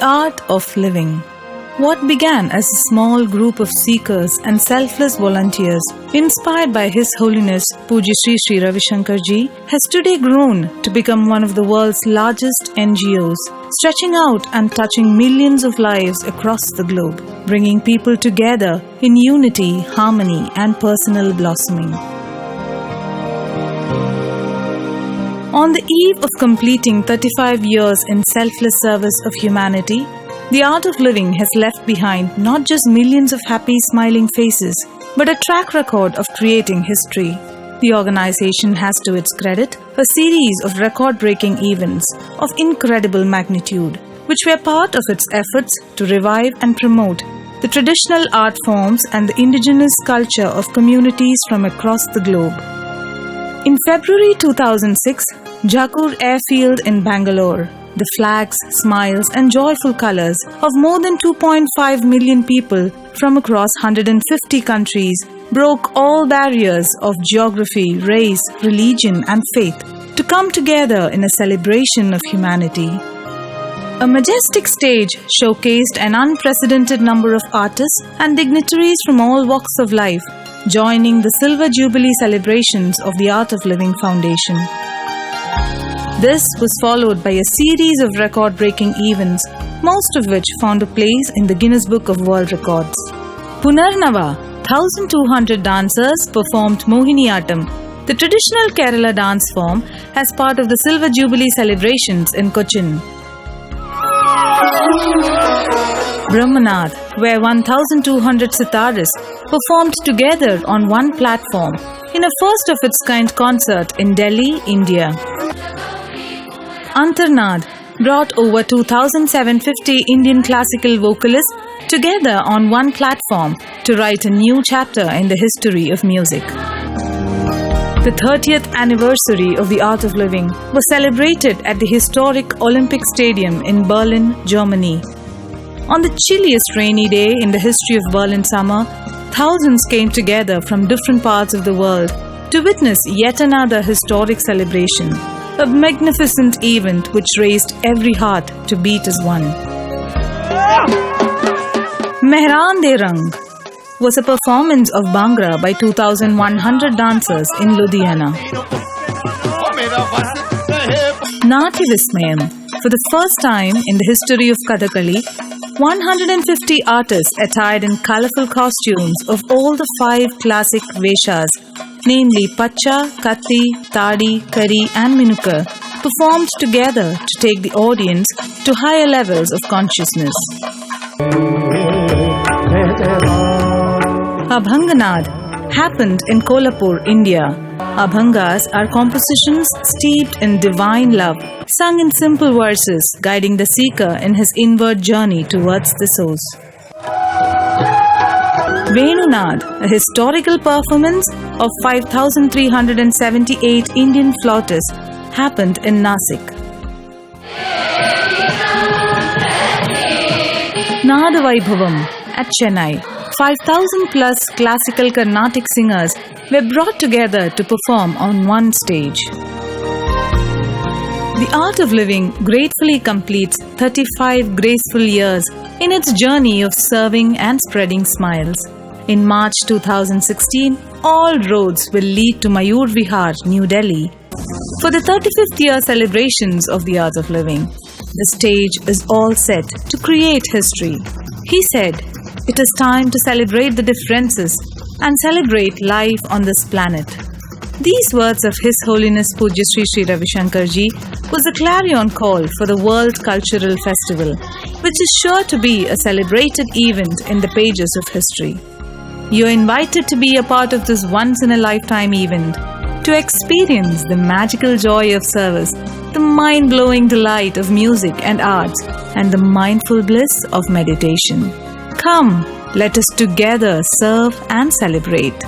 art of living. What began as a small group of seekers and selfless volunteers, inspired by His Holiness Pujya Sri Ravi Shankar Ji, has today grown to become one of the world's largest NGOs, stretching out and touching millions of lives across the globe, bringing people together in unity, harmony, and personal blossoming. On the eve of completing 35 years in selfless service of humanity, the Art of Living has left behind not just millions of happy, smiling faces, but a track record of creating history. The organization has to its credit a series of record-breaking events of incredible magnitude, which were part of its efforts to revive and promote the traditional art forms and the indigenous culture of communities from across the globe. In February 2006, Jakur Airfield in Bangalore, the flags, smiles, and joyful colors of more than 2.5 million people from across 150 countries broke all barriers of geography, race, religion, and faith to come together in a celebration of humanity. A majestic stage showcased an unprecedented number of artists and dignitaries from all walks of life, joining the Silver Jubilee celebrations of the Art of Living Foundation. This was followed by a series of record-breaking events, most of which found a place in the Guinness Book of World Records. Punarnava, 1,200 dancers performed Mohiniyattam, the traditional Kerala dance form, as part of the Silver Jubilee celebrations in Cochin. Brahmanath, where 1,200 sitarists performed together on one platform in a first-of-its-kind concert in Delhi, India. Antarnad brought over 2,750 Indian classical vocalists together on one platform to write a new chapter in the history of music. The 30th anniversary of the Art of Living was celebrated at the historic Olympic Stadium in Berlin, Germany. On the chilliest rainy day in the history of Berlin summer, thousands came together from different parts of the world to witness yet another historic celebration. A magnificent event which raised every heart to beat as one. Mehran De Rang was a performance of Bhangra by 2,100 dancers in Ludhiana. Nati Vismayam. For the first time in the history of Kathakali, 150 artists attired in colorful costumes of all the 5 classic Veshas, namely Pacha, Katti, Tadi, Kari and Minukka, performed together to take the audience to higher levels of consciousness. Abhanganad happened in Kolhapur, India. Abhangas are compositions steeped in divine love, sung in simple verses, guiding the seeker in his inward journey towards the source. Venunad, a historical performance of 5,378 Indian flautists, happened in Nasik. Nadavaibhavam at Chennai. 5,000 plus classical Carnatic singers were brought together to perform on one stage. The Art of Living gratefully completes 35 graceful years in its journey of serving and spreading smiles. In March 2016, all roads will lead to Mayur Vihar, New Delhi, for the 35th year celebrations of the Art of Living. The stage is all set to create history. He said, "It is time to celebrate the differences and celebrate life on this planet." These words of His Holiness Pujya Sri Ravi Shankar Ji was a clarion call for the World Cultural Festival, which is sure to be a celebrated event in the pages of history. You are invited to be a part of this once-in-a-lifetime event, to experience the magical joy of service, the mind-blowing delight of music and arts, and the mindful bliss of meditation. Come, let us together serve and celebrate.